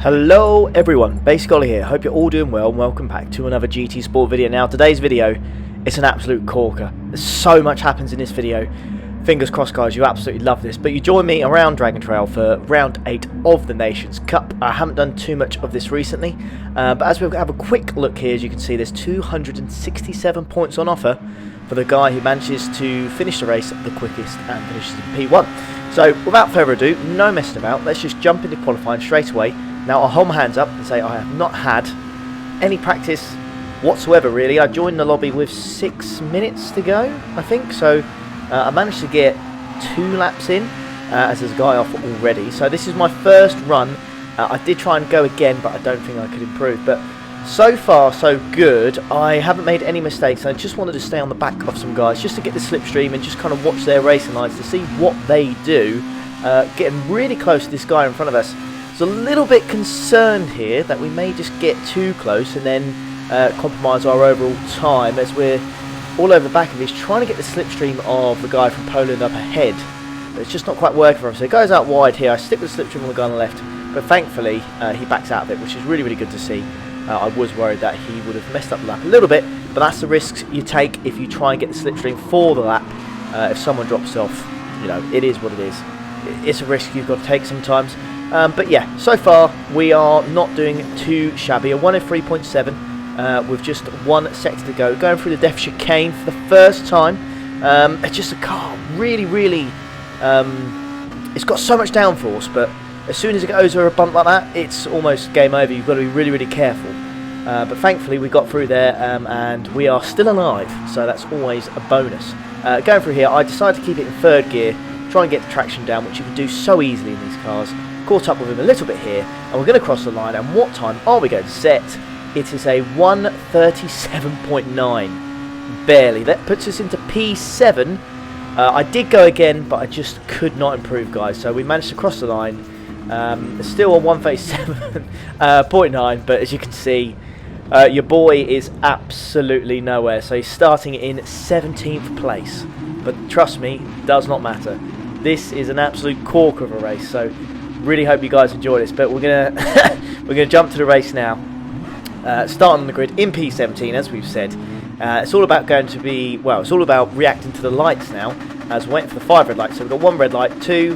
Hello everyone, Basic Ollie here. Hope you're all doing well and welcome back to another GT Sport video. Now today's video, it's an absolute corker. There's so much happens in this video. Fingers crossed guys, you absolutely love this. But you join me around Dragon Trail for round 8 of the Nations Cup. I haven't done too much of this recently, but as we have a quick look here, as you can see, there's 267 points on offer for the guy who manages to finish the race the quickest and finishes in P1. So without further ado, no messing about, let's just jump into qualifying straight away. Now I'll hold my hands up and say I have not had any practice whatsoever really. I joined the lobby with 6 minutes to go, I think, so I managed to get 2 laps in as there's a guy off already. So this is my first run. I did try and go again, but I don't think I could improve. But so far so good. I haven't made any mistakes. I just wanted to stay on the back of some guys just to get the slipstream and just kind of watch their racing lines to see what they do. Getting really close to this guy in front of us. So a little bit concerned here that we may just get too close and then compromise our overall time as we're all over the back of this, trying to get the slipstream of the guy from Poland up ahead. But it's just not quite working for him. So it goes out wide here. I stick with the slipstream on the guy on the left, but thankfully he backs out of it, which is really, really good to see. I was worried that he would have messed up the lap a little bit, but that's the risks you take if you try and get the slipstream for the lap. If someone drops off, you know, it is what it is. It's a risk you've got to take sometimes. But yeah, so far we are not doing too shabby. A 1 in 3.7 with just 1 sector to go. Going through the Death Chicane for the first time. It's just a car, really, it's got so much downforce, but as soon as it goes over a bump like that, it's almost game over. You've got to be really, really careful. But thankfully we got through there and we are still alive, so that's always a bonus. Going through here, I decided to keep it in 3rd gear, try and get the traction down, which you can do so easily in these cars. Caught up with him a little bit here, and we're going to cross the line. And what time are we going to set? It is a 1:37.9, barely. That puts us into P7. I did go again, but I just could not improve, guys. So we managed to cross the line. Still on 1:37.9, but as you can see, your boy is absolutely nowhere. So he's starting in 17th place, but trust me, does not matter. This is an absolute corker of a race. So really hope you guys enjoy this, but we're gonna we're gonna jump to the race now. Starting on the grid in P17, as we've said. It's all about it's all about reacting to the lights now, as we're waiting for the 5 red lights. So we've got 1 red light, 2,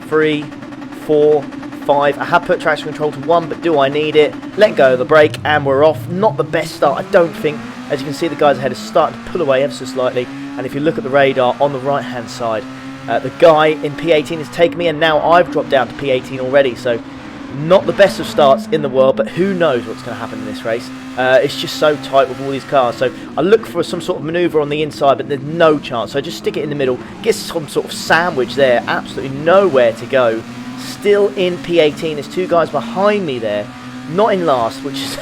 3, 4, 5. I have put traction control to 1, but do I need it? Let go of the brake, and we're off. Not the best start, I don't think. As you can see, the guys ahead are starting to pull away ever so slightly, and if you look at the radar on the right hand side, the guy in P18 has taken me, and now I've dropped down to P18 already, so not the best of starts in the world, but who knows what's going to happen in this race. It's just so tight with all these cars, so I look for some sort of manoeuvre on the inside, but there's no chance, so I just stick it in the middle, get some sort of sandwich there, absolutely nowhere to go. Still in P18, there's 2 guys behind me there, not in last, which is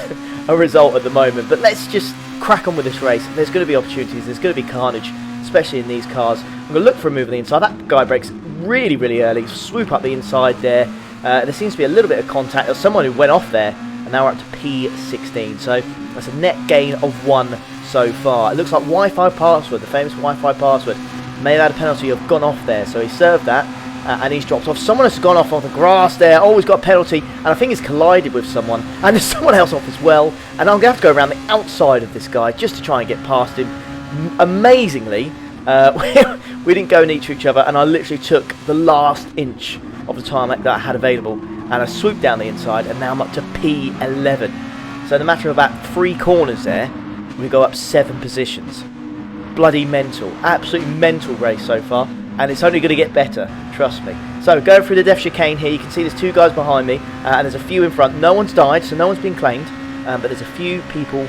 a result at the moment, but let's just crack on with this race. There's going to be opportunities, there's going to be carnage, especially in these cars. I'm going to look for a move on the inside. That guy brakes really, really early. Swoop up the inside there. There seems to be a little bit of contact. There's someone who went off there, and now we're up to P16. So that's a net gain of 1 so far. It looks like Wi-Fi password, the famous Wi-Fi password, may have had a penalty of gone off there. So he served that, and he's dropped off. Someone has gone off the grass there. Oh, he's got a penalty, and I think he's collided with someone. And there's someone else off as well. And I'm going to have to go around the outside of this guy just to try and get past him. Amazingly, we didn't go near to each other, and I literally took the last inch of the time that I had available, and I swooped down the inside, and now I'm up to P11. So in a matter of about 3 corners there, we go up 7 positions. Bloody mental, absolutely mental race so far, and it's only going to get better, trust me. So going through the Death Chicane here, you can see there's 2 guys behind me, and there's a few in front. No one's died, so no one's been claimed, but there's a few people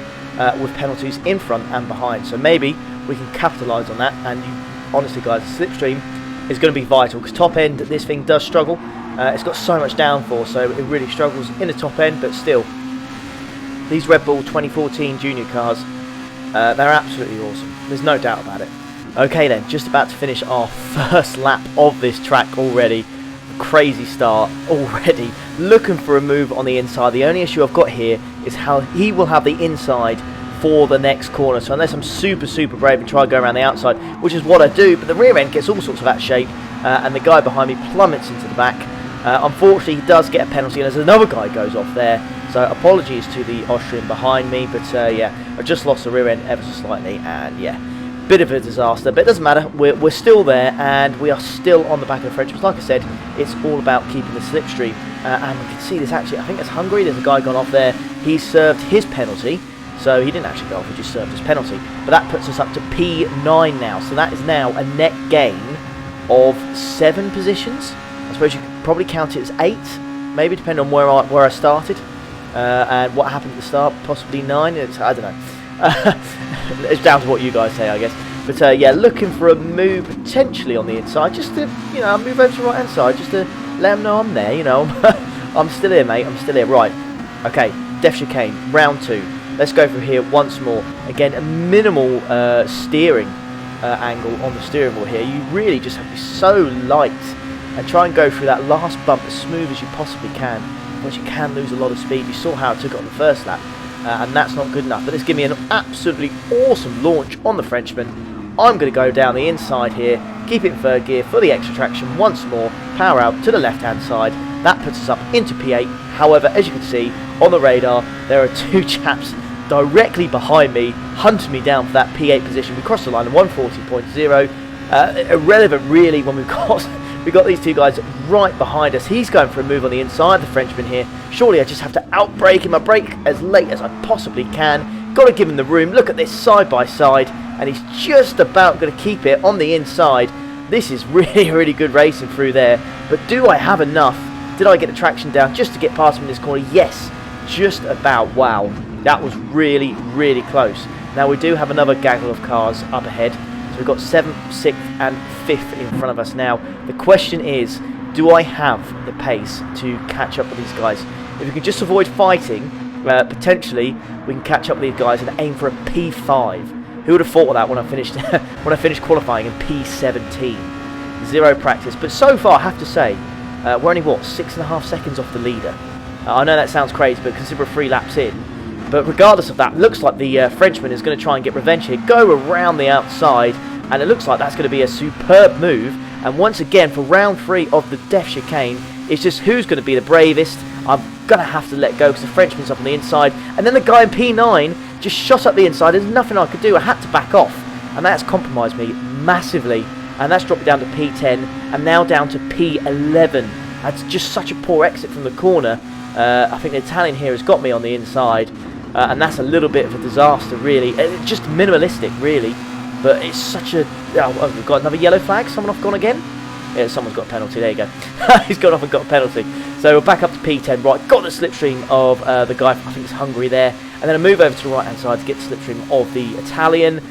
with penalties in front and behind, so maybe we can capitalise on that. And honestly guys, the slipstream is going to be vital, because top end, this thing does struggle. It's got so much downforce, so it really struggles in the top end, but still, these Red Bull 2014 junior cars, they're absolutely awesome, there's no doubt about it. Okay then, just about to finish our first lap of this track already. Crazy start already, looking for a move on the inside. The only issue I've got here is how he will have the inside for the next corner, so unless I'm super brave and try to go around the outside, which is what I do, but the rear end gets all sorts of out shape, and the guy behind me plummets into the back. Unfortunately, he does get a penalty, and there's another guy goes off there. So apologies to the Austrian behind me, but yeah, I just lost the rear end ever so slightly, and yeah, bit of a disaster, but it doesn't matter. We're still there, and we are still on the back of the French. Like I said, it's all about keeping the slipstream, and we can see this actually. I think it's Hungary. There's a guy gone off there. He served his penalty. So he didn't actually go off, he just served his penalty. But that puts us up to P9 now. So that is now a net gain of 7 positions. I suppose you could probably count it as 8, maybe, depending on where I started. And what happened at the start, possibly 9. I don't know. It's down to what you guys say, I guess. But yeah, looking for a move potentially on the inside. Just to, you know, move over to the right-hand side. Just to let them know I'm there, you know. I'm still here, mate. I'm still here. Right. Okay, Def Chicane, round 2. Let's go through here once more. Again, a minimal steering angle on the steering wheel here. You really just have to be so light and try and go through that last bump as smooth as you possibly can. Otherwise you can lose a lot of speed. You saw how it took it on the first lap, and that's not good enough. But it's giving me an absolutely awesome launch on the Frenchman. I'm going to go down the inside here, keep it in 3rd gear for the extra traction once more, power out to the left-hand side. That puts us up into P8. However, as you can see on the radar, there are 2 chaps directly behind me, hunted me down for that P8 position. We crossed the line at 140.0. Irrelevant really when we've got these 2 guys right behind us. He's going for a move on the inside, the Frenchman here. Surely I just have to outbrake him. I brake as late as I possibly can. Got to give him the room. Look at this side by side, and he's just about going to keep it on the inside. This is really, really good racing through there. But do I have enough? Did I get the traction down just to get past him in this corner? Yes, just about. Wow. That was really, really close. Now we do have another gaggle of cars up ahead. So we've got 7th, 6th and 5th in front of us now. The question is, do I have the pace to catch up with these guys? If we can just avoid fighting, potentially we can catch up with these guys and aim for a P5. Who would have thought of that when I finished qualifying in P17? 0 practice. But so far, I have to say, we're only, what, 6.5 seconds off the leader. I know that sounds crazy, but consider 3 laps in. But regardless of that, looks like the Frenchman is going to try and get revenge here. Go around the outside, and it looks like that's going to be a superb move. And once again, for round 3 of the Def Chicane, it's just who's going to be the bravest. I'm going to have to let go because the Frenchman's up on the inside. And then the guy in P9 just shot up the inside. There's nothing I could do. I had to back off. And that's compromised me massively. And that's dropped it down to P10 and now down to P11. That's just such a poor exit from the corner. I think the Italian here has got me on the inside. And that's a little bit of a disaster, really. It's just minimalistic, really. But it's such a... Oh, we've got another yellow flag. Someone off gone again? Yeah, someone's got a penalty. There you go. He's gone off and got a penalty. So we're back up to P10. Right, got the slipstream of the guy, I think it's Hungary there. And then a move over to the right-hand side to get the slipstream of the Italian.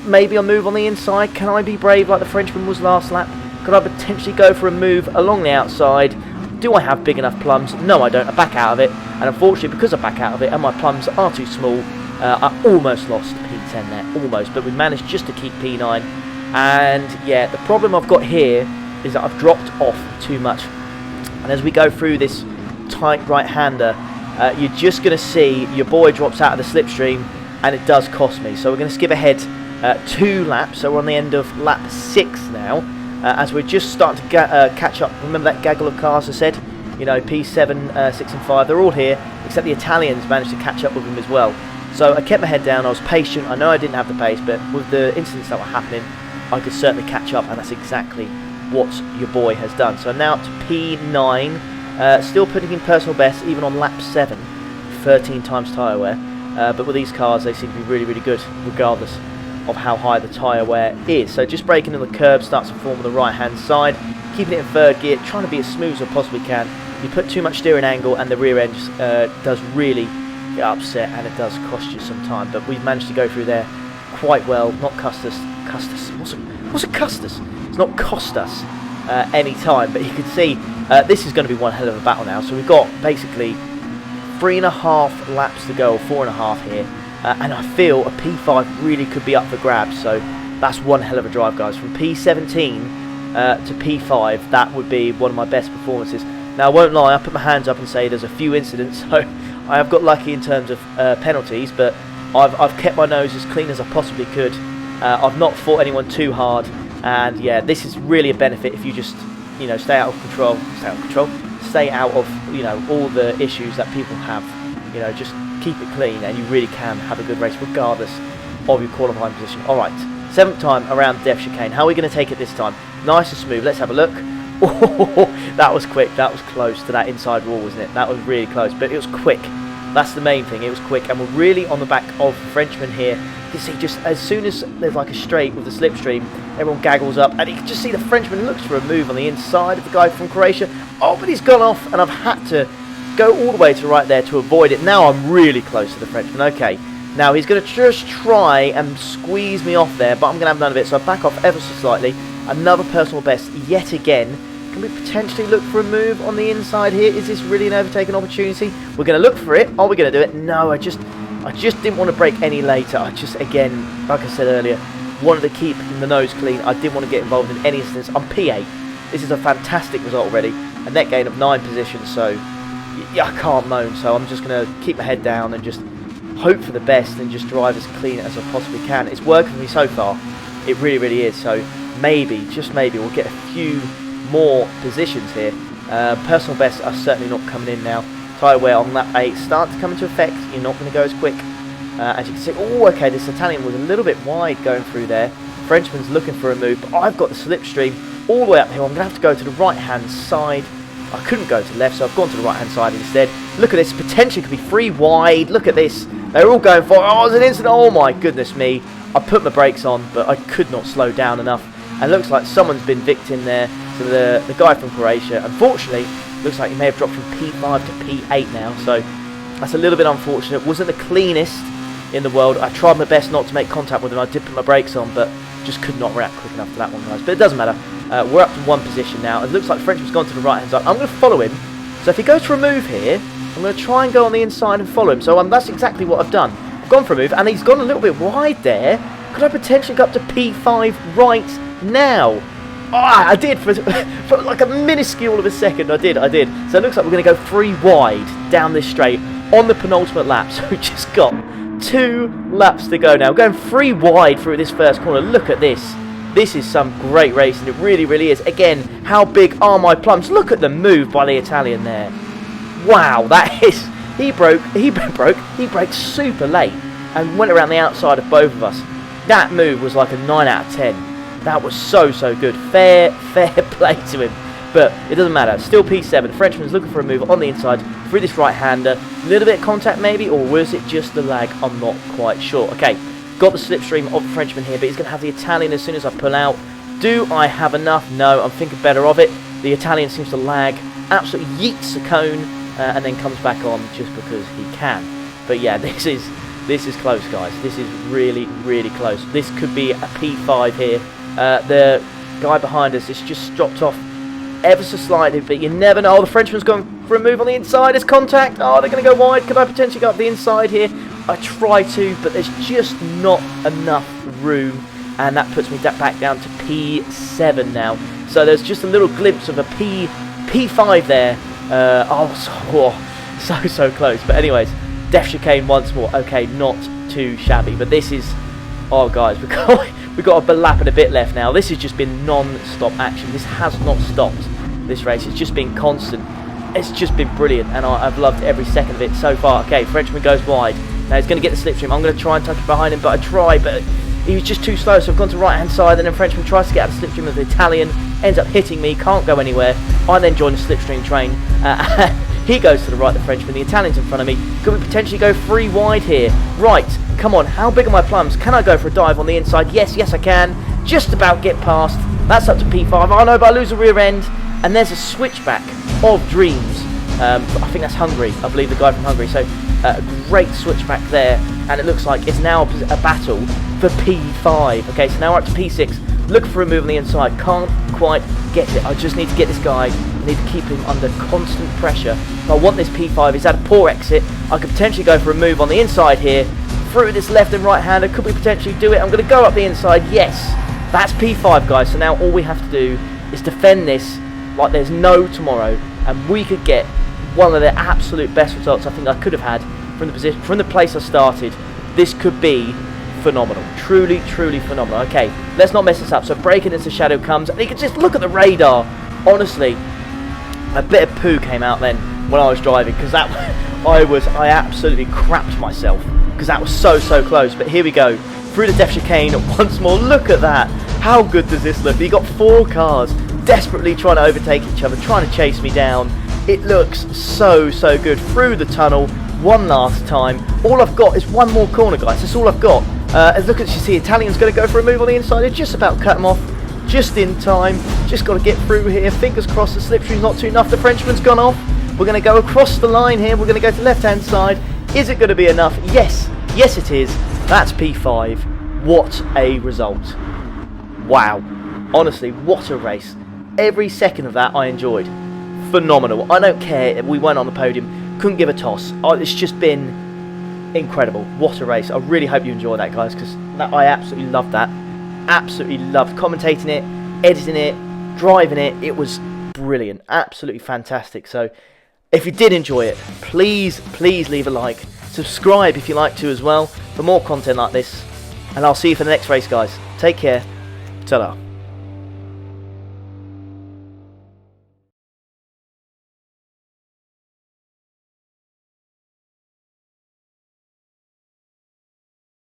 Maybe a move on the inside. Can I be brave like the Frenchman was last lap? Could I potentially go for a move along the outside? Do I have big enough plums? No, I don't. I back out of it. And unfortunately, because I back out of it and my plums are too small, I almost lost P10 there. Almost. But we managed just to keep P9. And yeah, the problem I've got here is that I've dropped off too much. And as we go through this tight right-hander, you're just going to see your boy drops out of the slipstream, and it does cost me. So we're going to skip ahead 2 laps. So we're on the end of lap 6 now. As we're just starting to catch up. Remember that gaggle of cars I said? You know, P7, 6 and 5, they're all here, except the Italians managed to catch up with them as well. So I kept my head down, I was patient. I know I didn't have the pace, but with the incidents that were happening, I could certainly catch up, and that's exactly what your boy has done. So now up to P9, still putting in personal best, even on lap 7, 13 times tyre wear. But with these cars, they seem to be really, really good, regardless of how high the tyre wear is. So just braking in the curb, starts to form on the right hand side, keeping it in 3rd gear, trying to be as smooth as I possibly can. You put too much steering angle and the rear end does really get upset, and it does cost you some time. But we've managed to go through there quite well. Not cost us. What's a cost us? It's not cost us any time, but you can see this is going to be one hell of a battle now. So we've got basically 3.5 laps to go, or 4.5 here. And I feel a P5 really could be up for grabs, so that's one hell of a drive, guys. From P17 to P5, that would be one of my best performances. Now, I won't lie, I put my hands up and say there's a few incidents, so I have got lucky in terms of penalties, but I've kept my nose as clean as I possibly could. I've not fought anyone too hard, and yeah, this is really a benefit if you just, you know, stay out of control, stay out of, you know, all the issues that people have. You know, just keep it clean, and you really can have a good race regardless of your qualifying position. All right, 7th time around Death Chicane. How are we going to take it this time? Nice and smooth. Let's have a look. Oh, that was quick. That was close to that inside wall, wasn't it? That was really close, but it was quick. That's the main thing. It was quick, and we're really on the back of Frenchman here. You can see just as soon as there's like a straight with the slipstream, everyone gaggles up, and you can just see the Frenchman looks for a move on the inside of the guy from Croatia. Oh, but he's gone off, and I've had to go all the way to right there to avoid it. Now I'm really close to the Frenchman. Okay, now he's going to just try and squeeze me off there, but I'm going to have none of it, so I back off ever so slightly. Another personal best yet again. Can we potentially look for a move on the inside here? Is this really an overtaken opportunity? We're going to look for it. Are we going to do it? No, I just didn't want to break any later. I just, again, like I said earlier, wanted to keep the nose clean. I didn't want to get involved in any instance. I'm P8. This is a fantastic result already. A net gain of 9 positions, so yeah, I can't moan. So I'm just going to keep my head down and just hope for the best and just drive as clean as I possibly can. It's working for me so far. It really, really is. So maybe, just maybe, we'll get a few more positions here. Personal bests are certainly not coming in now. Tyre wear on lap 8 start to come into effect. You're not going to go as quick as you can see. Oh, okay, this Italian was a little bit wide going through there. Frenchman's looking for a move, but I've got the slipstream all the way up here. I'm going to have to go to the right hand side. I couldn't go to the left, so I've gone to the right hand side instead. Look at this, potentially could be 3 wide. Look at this, they're all going for it. Oh, it's an instant. Oh my goodness me. I put my brakes on, but I could not slow down enough. And it looks like someone's been victim there. So the guy from Croatia, unfortunately, looks like he may have dropped from P5 to P8 now. So that's a little bit unfortunate. Wasn't the cleanest in the world. I tried my best not to make contact with him. I did put my brakes on, but just could not react quick enough to that one, guys. But it doesn't matter. We're up to 1 position now. It looks like Frenchman's gone to the right hand side. I'm going to follow him. So if he goes for a move here, I'm going to try and go on the inside and follow him. So that's exactly what I've done. I've gone for a move, and he's gone a little bit wide there. Could I potentially go up to P5 right now? Oh, I did for like a minuscule of a second. I did. So it looks like we're going to go 3 wide down this straight on the penultimate lap. So we just got 2 laps to go now. We're going 3 wide through this first corner. Look at this. This is some great racing. It really, really is. Again, how big are my plums? Look at the move by the Italian there. Wow, that is... He braked super late and went around the outside of both of us. That move was like a 9 out of 10. That was so good. Fair play to him. But it doesn't matter. Still P7. The Frenchman's looking for a move on the inside through this right-hander. A little bit of contact maybe, or was it just the lag? I'm not quite sure. Okay, got the slipstream of the Frenchman here, but he's going to have the Italian as soon as I pull out. Do I have enough? No, I'm thinking better of it. The Italian seems to lag. Absolutely yeets a cone and then comes back on just because he can. But yeah, this is close, guys. This is really, really close. This could be a P5 here. The guy behind us is just dropped off ever so slightly, but you never know. The Frenchman's going for a move on the inside. It's contact. Oh, they're going to go wide. Could I potentially go up the inside here? I try to, but there's just not enough room, and that puts me back down to P7 now. So there's just a little glimpse of a P5 there. So close. But anyways, Death Chicane once more. Okay, not too shabby, but this is... Oh, guys, we've got a lap and a bit left now. This has just been non-stop action. This has not stopped, this race. It's just been constant. It's just been brilliant, and I've loved every second of it so far. Okay, Frenchman goes wide. Now he's going to get the slipstream. I'm going to try and tuck it behind him, but I try, but he was just too slow, so I've gone to right-hand side, and then Frenchman tries to get out of the slipstream of the Italian, ends up hitting me, can't go anywhere. I then join the slipstream train. He goes to the right, the Frenchman. The Italian's in front of me. Could we potentially go 3 wide here? Right, come on, how big are my plums? Can I go for a dive on the inside? Yes, I can. Just about get past. That's up to P5. Oh no, but I lose the rear end. And there's a switchback of dreams. I think that's Hungary. I believe the guy from Hungary. So, a great switchback there. And it looks like it's now a battle for P5. Okay, so now we're up to P6. Look for a move on the inside. Can't quite get it. I just need to get this guy. I need to keep him under constant pressure. If I want this P5, he's had a poor exit. I could potentially go for a move on the inside here. Through this left and right hander. Could we potentially do it? I'm going to go up the inside. Yes. That's P5, guys. So now all we have to do is defend this like there's no tomorrow. And we could get one of the absolute best results I think I could have had from the position, from the place I started. This could be phenomenal. Truly, truly phenomenal. Okay, let's not mess this up. So breaking into shadow comes, and you can just look at the radar. Honestly, A bit of poo came out then when I was driving, because that I absolutely crapped myself because that was so close. But here we go through the death chicane once more. Look at that. How good does this look? You got 4 cars desperately trying to overtake each other, trying to chase me down. It looks so good through the tunnel one last time. All I've got is one more corner, guys. That's all I've got. As look at you see, Italian's going to go for a move on the inside. They're just about cut him off, just in time. Just got to get through here. Fingers crossed the slipstream's not too enough. The Frenchman's gone off. We're going to go across the line here. We're going to go to the left-hand side. Is it going to be enough? Yes it is. That's P5. What a result. Wow. Honestly, what a race. Every second of that I enjoyed. Phenomenal. I don't care if we weren't on the podium. Couldn't give a toss. It's just been incredible. What a race. I really hope you enjoy that, guys, because I absolutely loved that. Absolutely loved commentating it, editing it, driving it. It was brilliant. Absolutely fantastic. So if you did enjoy it, please leave a like. Subscribe if you like to as well for more content like this. And I'll see you for the next race, guys. Take care. Ta-da.